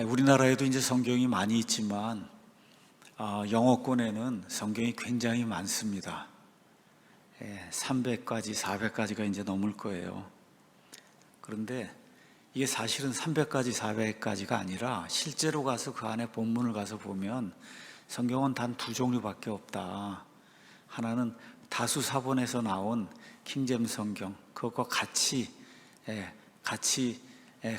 우리나라에도 이제 성경이 많이 있지만 영어권에는 성경이 굉장히 많습니다. 300가지, 400가지가 이제 넘을 거예요. 그런데 이게 사실은 300가지, 400가지가 아니라 실제로 가서 그 안에 본문을 가서 보면 성경은 단 두 종류밖에 없다. 하나는 다수사본에서 나온 킹제임스 성경, 그것과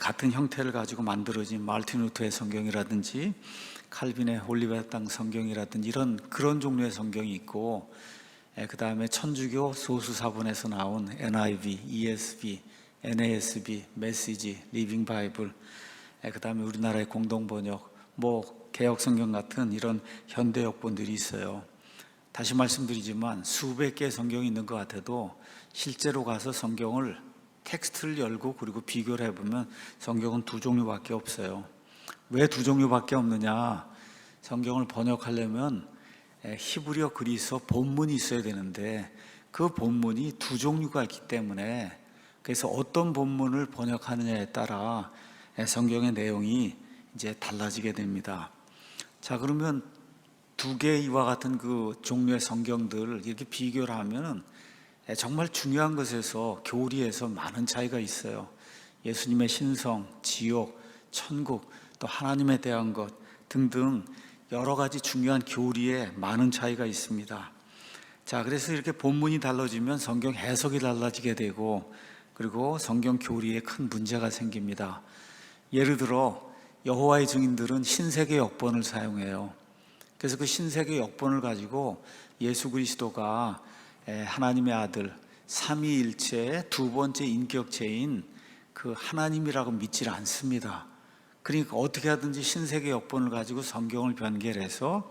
같은 형태를 가지고 만들어진 마르틴 루터의 성경이라든지 칼빈의 올리베 땅 성경이라든지 그런 종류의 성경이 있고, 그 다음에 천주교 소수사본에서 나온 NIV, ESV, NASB, 메시지, 리빙 바이블, 그 다음에 우리나라의 공동번역, 개혁 성경 같은 이런 현대 역본들이 있어요. 다시 말씀드리지만 수백 개의 성경이 있는 것 같아도 실제로 가서 성경을 텍스트를 열고 그리고 비교를 해보면 성경은 두 종류밖에 없어요. 왜 두 종류밖에 없느냐? 성경을 번역하려면 히브리어, 그리스어 본문이 있어야 되는데 그 본문이 두 종류가 있기 때문에, 그래서 어떤 본문을 번역하느냐에 따라 성경의 내용이 이제 달라지게 됩니다. 자, 그러면 두 개의 이와 같은 그 종류의 성경들 이렇게 비교를 하면 정말 중요한 것에서 교리에서 많은 차이가 있어요. 예수님의 신성, 지옥, 천국, 또 하나님에 대한 것 등등 여러 가지 중요한 교리에 많은 차이가 있습니다. 자, 그래서 이렇게 본문이 달라지면 성경 해석이 달라지게 되고, 그리고 성경 교리에 큰 문제가 생깁니다. 예를 들어 여호와의 증인들은 신세계 역본을 사용해요. 그래서 그 신세계 역본을 가지고 예수 그리스도가 하나님의 아들, 삼위일체의 두 번째 인격체인 그 하나님이라고 믿질 않습니다. 그러니까 어떻게 하든지 신세계 역본을 가지고 성경을 변개해서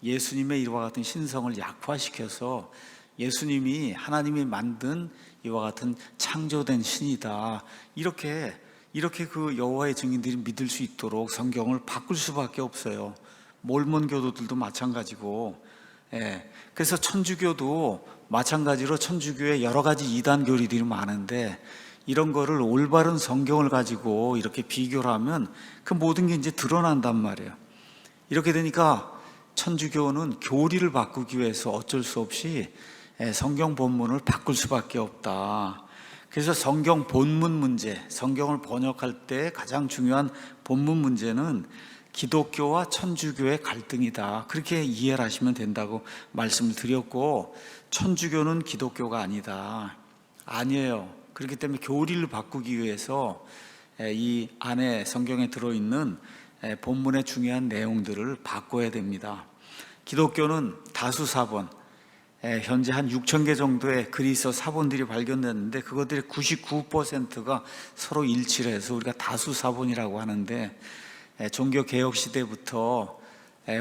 예수님의 이와 같은 신성을 약화시켜서 예수님이 하나님이 만든 이와 같은 창조된 신이다, 이렇게 그 여호와의 증인들이 믿을 수 있도록 성경을 바꿀 수밖에 없어요. 몰몬 교도들도 마찬가지고, 그래서 천주교도 마찬가지로 천주교에 여러 가지 이단 교리들이 많은데 이런 거를 올바른 성경을 가지고 이렇게 비교를 하면 그 모든 게 이제 드러난단 말이에요. 이렇게 되니까 천주교는 교리를 바꾸기 위해서 어쩔 수 없이 성경 본문을 바꿀 수밖에 없다. 그래서 성경 본문 문제, 성경을 번역할 때 가장 중요한 본문 문제는 기독교와 천주교의 갈등이다, 그렇게 이해를 하시면 된다고 말씀을 드렸고, 천주교는 기독교가 아니에요. 그렇기 때문에 교리를 바꾸기 위해서 이 안에 성경에 들어있는 본문의 중요한 내용들을 바꿔야 됩니다. 기독교는 다수사본, 현재 한 6,000개 정도의 그리스어 사본들이 발견됐는데 그것들의 99%가 서로 일치를 해서 우리가 다수사본이라고 하는데, 종교개혁 시대부터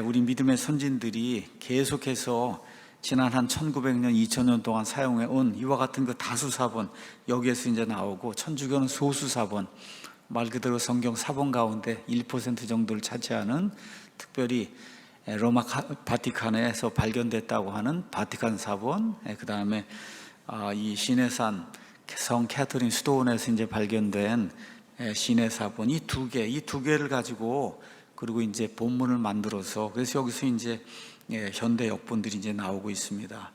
우리 믿음의 선진들이 계속해서 지난 한 1900년, 2000년 동안 사용해온 이와 같은 그 다수사본, 여기에서 이제 나오고, 천주교는 소수사본, 말 그대로 성경 사본 가운데 1% 정도를 차지하는, 특별히 로마 바티칸에서 발견됐다고 하는 바티칸 사본, 그 다음에 이 시내산 성 캐터린 수도원에서 이제 발견된 시내 사본, 이 두 개를 가지고 그리고 이제 본문을 만들어서, 그래서 여기서 이제 현대 역본들이 이제 나오고 있습니다.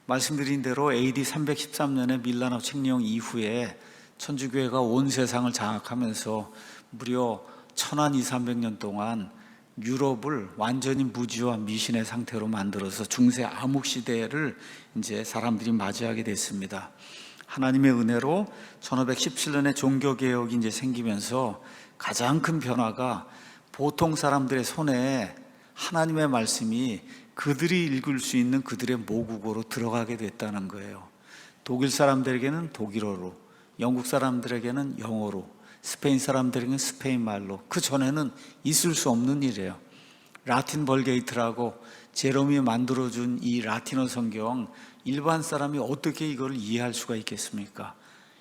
말씀드린 대로 AD 313년에 밀라노 칙령 이후에 천주교회가 온 세상을 장악하면서 무려 1200~1300년 동안 유럽을 완전히 무지와 미신의 상태로 만들어서 중세 암흑 시대를 이제 사람들이 맞이하게 됐습니다. 하나님의 은혜로 1517년에 종교개혁이 이제 생기면서 가장 큰 변화가 보통 사람들의 손에 하나님의 말씀이 그들이 읽을 수 있는 그들의 모국어로 들어가게 됐다는 거예요. 독일 사람들에게는 독일어로, 영국 사람들에게는 영어로, 스페인 사람들에게는 스페인 말로. 그 전에는 있을 수 없는 일이에요. 라틴 벌게이트라고 제롬이 만들어준 이 라틴어 성경, 일반 사람이 어떻게 이걸 이해할 수가 있겠습니까?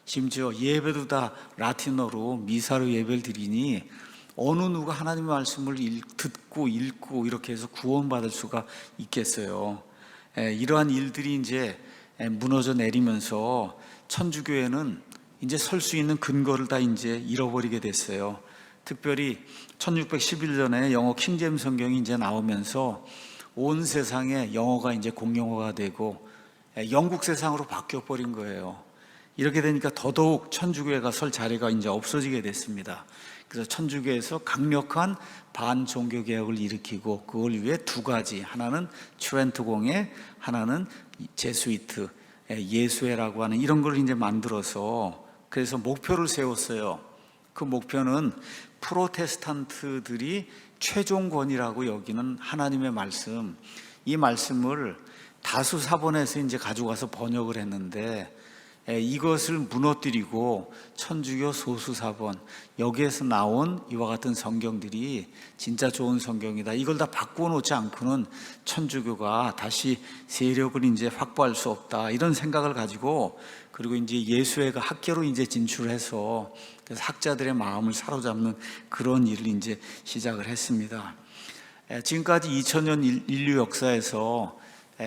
심지어 예배도 다 라틴어로 미사로 예배를 드리니 어느 누가 하나님의 말씀을 듣고 읽고 이렇게 해서 구원받을 수가 있겠어요? 이러한 일들이 이제 무너져 내리면서 천주교회는 이제 설 수 있는 근거를 다 이제 잃어버리게 됐어요. 특별히 1611년에 영어 킹제임스 성경이 이제 나오면서 온 세상에 영어가 이제 공용어가 되고 영국 세상으로 바뀌어 버린 거예요. 이렇게 되니까 더더욱 천주교회가 설 자리가 이제 없어지게 됐습니다. 그래서 천주교에서 강력한 반종교 개혁을 일으키고 그걸 위해 두 가지, 하나는 트렌트 공회, 하나는 제수이트 예수회라고 하는 이런 걸 이제 만들어서 그래서 목표를 세웠어요. 그 목표는 프로테스탄트들이 최종권이라고 여기는 하나님의 말씀, 이 말씀을 다수 사본에서 이제 가져가서 번역을 했는데 이것을 무너뜨리고 천주교 소수 사본, 여기에서 나온 이와 같은 성경들이 진짜 좋은 성경이다, 이걸 다 바꾸어 놓지 않고는 천주교가 다시 세력을 이제 확보할 수 없다, 이런 생각을 가지고, 그리고 이제 예수회가 학계로 이제 진출해서 그래서 학자들의 마음을 사로잡는 그런 일을 이제 시작을 했습니다. 지금까지 2000년 인류 역사에서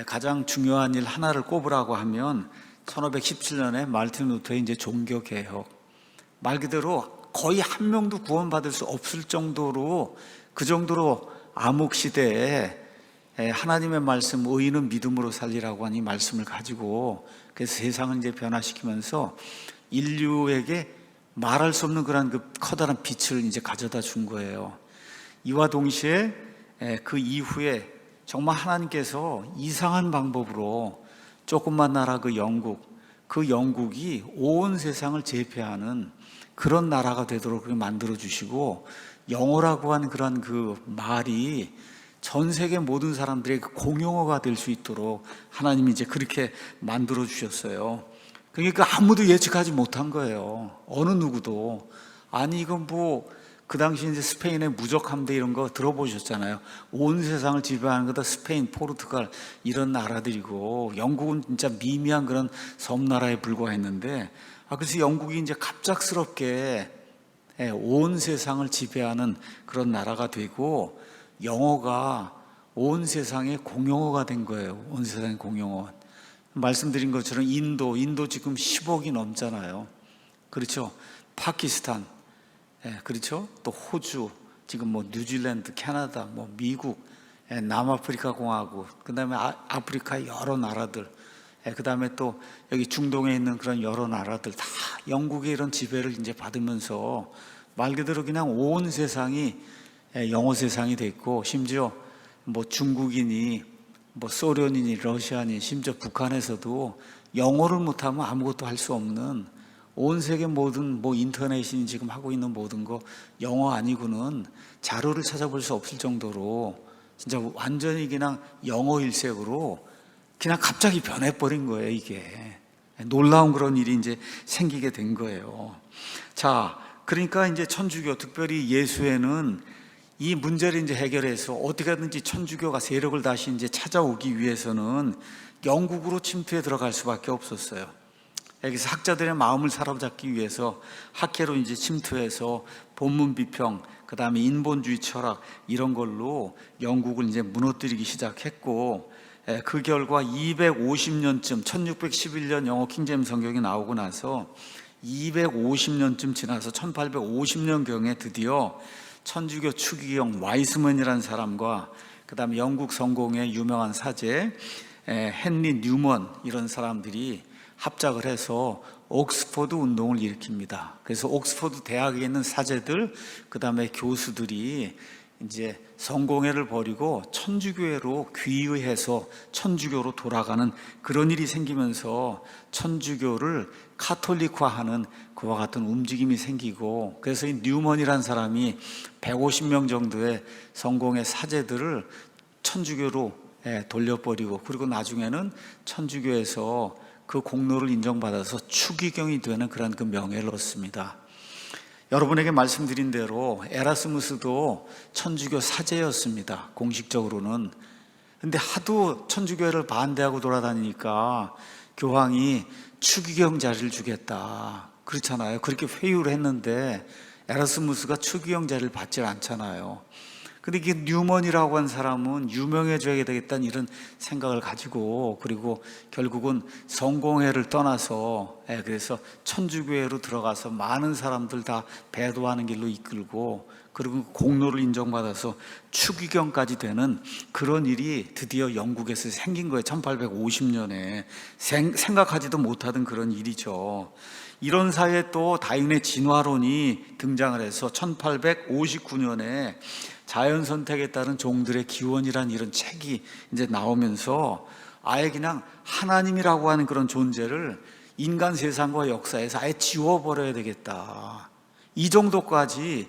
가장 중요한 일 하나를 꼽으라고 하면 1517년에 말틴 루터의 이제 종교 개혁, 말 그대로 거의 한 명도 구원받을 수 없을 정도로, 그 정도로 암흑 시대에 하나님의 말씀, 의인은 믿음으로 살리라고 하는 이 말씀을 가지고 그래서 세상을 이제 변화시키면서 인류에게 말할 수 없는 그런 그 커다란 빛을 이제 가져다 준 거예요. 이와 동시에 그 이후에 정말 하나님께서 이상한 방법으로 조그만 나라 그 영국이 온 세상을 제패하는 그런 나라가 되도록 만들어 주시고, 영어라고 하는 그런 그 말이 전 세계 모든 사람들의 공용어가 될 수 있도록 하나님이 이제 그렇게 만들어 주셨어요. 그러니까 아무도 예측하지 못한 거예요. 어느 누구도. 아니 이건 뭐 그 당시 이제 스페인의 무적 함대 이런 거 들어보셨잖아요. 온 세상을 지배하는 거다 스페인, 포르투갈 이런 나라들이고, 영국은 진짜 미미한 그런 섬나라에 불과했는데, 그래서 영국이 이제 갑작스럽게 온 세상을 지배하는 그런 나라가 되고, 영어가 온 세상의 공용어가 된 거예요. 온 세상의 공용어. 말씀드린 것처럼 인도 지금 10억이 넘잖아요. 그렇죠? 파키스탄, 그렇죠? 또 호주, 지금 뭐 뉴질랜드, 캐나다, 뭐 미국, 남아프리카 공화국, 그 다음에 아프리카 여러 나라들, 그 다음에 또 여기 중동에 있는 그런 여러 나라들 다 영국의 이런 지배를 이제 받으면서 말 그대로 그냥 온 세상이 영어 세상이 됐고, 심지어 뭐 중국인이, 뭐 소련인이, 러시아니, 심지어 북한에서도 영어를 못하면 아무것도 할 수 없는, 온 세계 모든 뭐 인터넷이 지금 하고 있는 모든 거 영어 아니고는 자료를 찾아볼 수 없을 정도로 진짜 완전히 그냥 영어 일색으로 그냥 갑자기 변해버린 거예요. 이게 놀라운 그런 일이 이제 생기게 된 거예요. 자, 그러니까 이제 천주교, 특별히 예수회는 이 문제를 이제 해결해서 어떻게든지 천주교가 세력을 다시 이제 찾아오기 위해서는 영국으로 침투해 들어갈 수밖에 없었어요. 여기서 학자들의 마음을 사로잡기 위해서 학계로 이제 침투해서 본문 비평, 그 다음에 인본주의 철학 이런 걸로 영국을 이제 무너뜨리기 시작했고, 그 결과 250년쯤 1611년 영어 킹제임스 성경이 나오고 나서 250년쯤 지나서 1850년경에 드디어 천주교 추기경 와이스먼이라는 사람과 그 다음에 영국 성공의 유명한 사제 헨리 뉴먼 이런 사람들이 합작을 해서 옥스퍼드 운동을 일으킵니다. 그래서 옥스퍼드 대학에 있는 사제들, 그 다음에 교수들이 이제 성공회를 벌이고 천주교회로 귀의해서 천주교로 돌아가는 그런 일이 생기면서 천주교를 카톨릭화하는 그와 같은 움직임이 생기고, 그래서 이 뉴먼이라는 사람이 150명 정도의 성공회 사제들을 천주교로 돌려버리고, 그리고 나중에는 천주교에서 그 공로를 인정받아서 추기경이 되는 그런 그 명예를 얻습니다. 여러분에게 말씀드린 대로 에라스무스도 천주교 사제였습니다. 공식적으로는. 근데 하도 천주교회를 반대하고 돌아다니니까 교황이 추기경 자리를 주겠다, 그렇잖아요. 그렇게 회유를 했는데 에라스무스가 추기경 자리를 받질 않잖아요. 근데 이게 뉴먼이라고 한 사람은 유명해져야 되겠다는 이런 생각을 가지고, 그리고 결국은 성공회를 떠나서 그래서 천주교회로 들어가서 많은 사람들 다 배도하는 길로 이끌고, 그리고 공로를 인정받아서 추기경까지 되는 그런 일이 드디어 영국에서 생긴 거예요. 1850년에 생각하지도 못하던 그런 일이죠. 이런 사이에 또 다윈의 진화론이 등장을 해서 1859년에 자연 선택에 따른 종들의 기원이란 이런 책이 이제 나오면서 아예 그냥 하나님이라고 하는 그런 존재를 인간 세상과 역사에서 아예 지워버려야 되겠다. 이 정도까지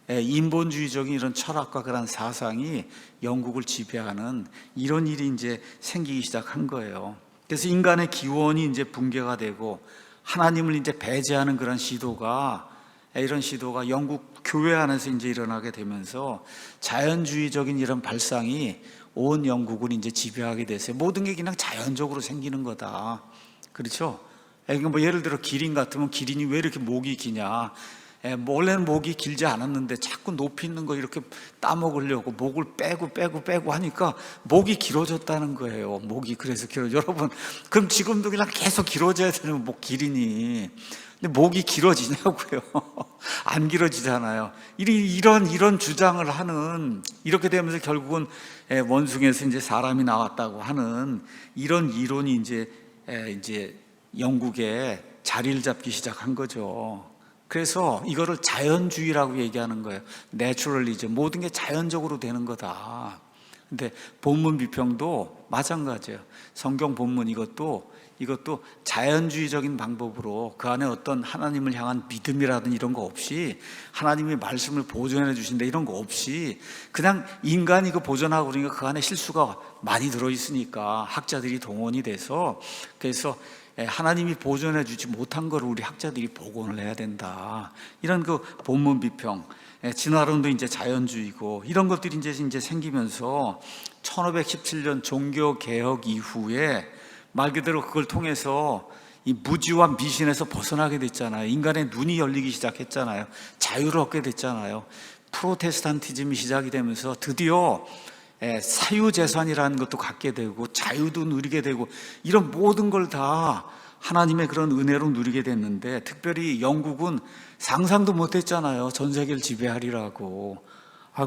인본주의적인 이런 철학과 그런 사상이 영국을 지배하는 이런 일이 이제 생기기 시작한 거예요. 그래서 인간의 기원이 이제 붕괴가 되고 하나님을 이제 배제하는 그런 이런 시도가 영국 교회 안에서 이제 일어나게 되면서 자연주의적인 이런 발상이 온 영국을 이제 지배하게 됐어요. 모든 게 그냥 자연적으로 생기는 거다. 그렇죠? 뭐 예를 들어 기린 같으면 기린이 왜 이렇게 목이 기냐? 원래는 목이 길지 않았는데 자꾸 높이 있는 거 이렇게 따먹으려고 목을 빼고 하니까 목이 길어졌다는 거예요. 목이 그래서 여러분, 그럼 지금도 그냥 계속 길어져야 되는 목 기린이. 근데 목이 길어지냐고요? 안 길어지잖아요. 이런 주장을 하는, 이렇게 되면서 결국은 원숭이에서 이제 사람이 나왔다고 하는 이런 이론이 이제 영국에 자리를 잡기 시작한 거죠. 그래서 이거를 자연주의라고 얘기하는 거예요. 내추럴리즘, 모든 게 자연적으로 되는 거다. 근데 본문 비평도 마찬가지예요. 성경 본문 이것도 자연주의적인 방법으로 그 안에 어떤 하나님을 향한 믿음이라든지 이런 거 없이, 하나님이 말씀을 보존해 주신다 이런 거 없이 그냥 인간이 그 보존하고 그러니까 그 안에 실수가 많이 들어있으니까 학자들이 동원이 돼서, 그래서 하나님이 보존해 주지 못한 걸 우리 학자들이 복원을 해야 된다. 이런 그 본문 비평, 진화론도 이제 자연주의고 이런 것들이 이제 생기면서 1517년 종교 개혁 이후에 말 그대로 그걸 통해서 이 무지와 미신에서 벗어나게 됐잖아요. 인간의 눈이 열리기 시작했잖아요. 자유를 얻게 됐잖아요. 프로테스탄티즘이 시작이 되면서 드디어 사유재산이라는 것도 갖게 되고 자유도 누리게 되고 이런 모든 걸 다 하나님의 그런 은혜로 누리게 됐는데, 특별히 영국은 상상도 못했잖아요. 전 세계를 지배하리라고.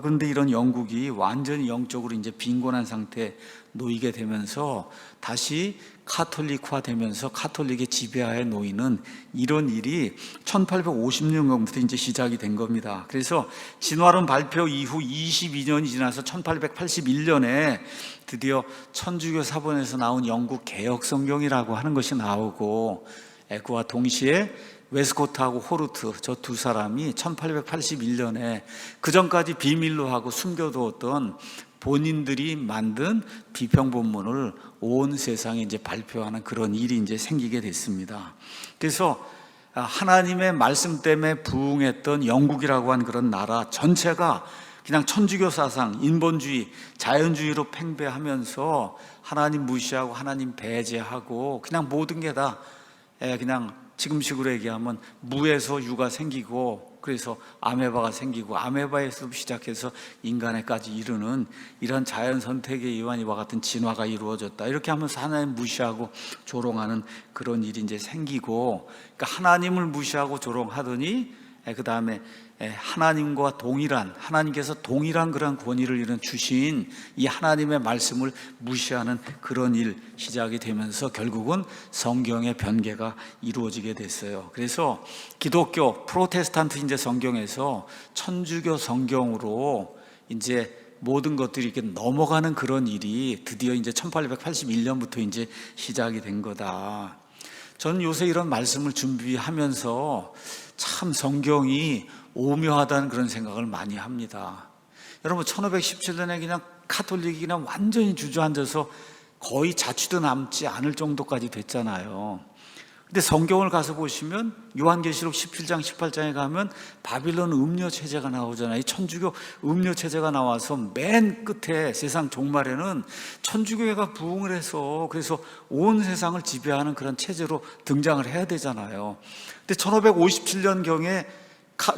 그런데 이런 영국이 완전히 영적으로 이제 빈곤한 상태에 놓이게 되면서 다시 카톨릭화 되면서 카톨릭의 지배하에 놓이는 이런 일이 1850년경부터 이제 시작이 된 겁니다. 그래서 진화론 발표 이후 22년이 지나서 1881년에 드디어 천주교 사본에서 나온 영국 개혁 성경이라고 하는 것이 나오고, 그와 동시에 웨스코트하고 호르트 저 두 사람이 1881년에 그 전까지 비밀로 하고 숨겨두었던 본인들이 만든 비평 본문을 온 세상에 이제 발표하는 그런 일이 이제 생기게 됐습니다. 그래서 하나님의 말씀 때문에 부흥했던 영국이라고 한 그런 나라 전체가 그냥 천주교 사상, 인본주의, 자연주의로 팽배하면서 하나님 무시하고 하나님 배제하고 그냥 모든 게 다 그냥 지금식으로 얘기하면 무에서 유가 생기고, 그래서 아메바가 생기고 아메바에서 시작해서 인간에까지 이르는 이런 자연 선택에 의한 이와 같은 진화가 이루어졌다. 이렇게 하면서 하나님 무시하고 조롱하는 그런 일이 이제 생기고, 그러니까 하나님을 무시하고 조롱하더니 그 다음에 하나님과 동일한, 하나님께서 동일한 그런 권위를 이런 주신 이 하나님의 말씀을 무시하는 그런 일 시작이 되면서 결국은 성경의 변개가 이루어지게 됐어요. 그래서 기독교 프로테스탄트 이제 성경에서 천주교 성경으로 이제 모든 것들이 이렇게 넘어가는 그런 일이 드디어 이제 1881년부터 이제 시작이 된 거다. 저는 요새 이런 말씀을 준비하면서 참 성경이 오묘하다는 그런 생각을 많이 합니다. 여러분, 1517년에 그냥 카톨릭이 그냥 완전히 주저앉아서 거의 자취도 남지 않을 정도까지 됐잖아요. 근데 성경을 가서 보시면 요한계시록 17장 18장에 가면 바빌론 음료 체제가 나오잖아요. 천주교 음료 체제가 나와서 맨 끝에 세상 종말에는 천주교회가 부흥을 해서 그래서 온 세상을 지배하는 그런 체제로 등장을 해야 되잖아요. 근데 1557년경에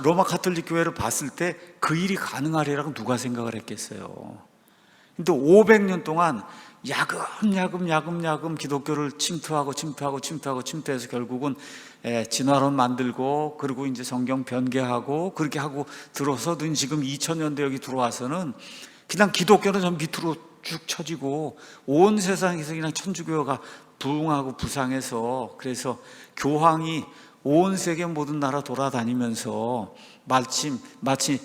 로마 가톨릭 교회를 봤을 때 그 일이 가능하리라고 누가 생각을 했겠어요. 근데 500년 동안 야금 기독교를 침투해서 결국은 진화론 만들고, 그리고 이제 성경 변개하고, 그렇게 하고 들어서도 지금 2000년대 여기 들어와서는 그냥 기독교는 전 밑으로 쭉 처지고 온 세상에서 그냥 천주교가 부흥하고 부상해서, 그래서 교황이 온 세계 모든 나라 돌아다니면서 마치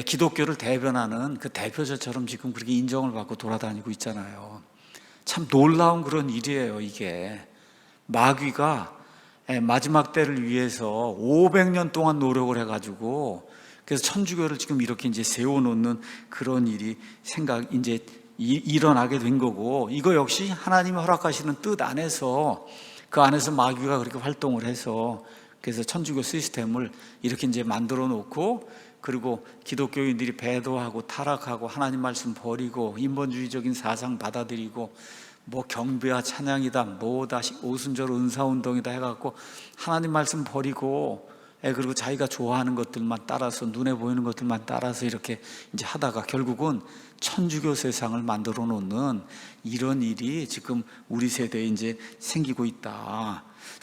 기독교를 대변하는 그 대표자처럼 지금 그렇게 인정을 받고 돌아다니고 있잖아요. 참 놀라운 그런 일이에요. 이게 마귀가 마지막 때를 위해서 500년 동안 노력을 해가지고, 그래서 천주교를 지금 이렇게 이제 세워놓는 그런 일이 이제 일어나게 된 거고, 이거 역시 하나님이 허락하시는 뜻 안에서, 그 안에서 마귀가 그렇게 활동을 해서, 그래서 천주교 시스템을 이렇게 이제 만들어 놓고, 그리고 기독교인들이 배도하고 타락하고 하나님 말씀 버리고 인본주의적인 사상 받아들이고 뭐 경배와 찬양이다 뭐다 오순절 은사운동이다 해갖고 하나님 말씀 버리고, 그리고 자기가 좋아하는 것들만 따라서, 눈에 보이는 것들만 따라서 이렇게 이제 하다가 결국은 천주교 세상을 만들어 놓는 이런 일이 지금 우리 세대에 이제 생기고 있다.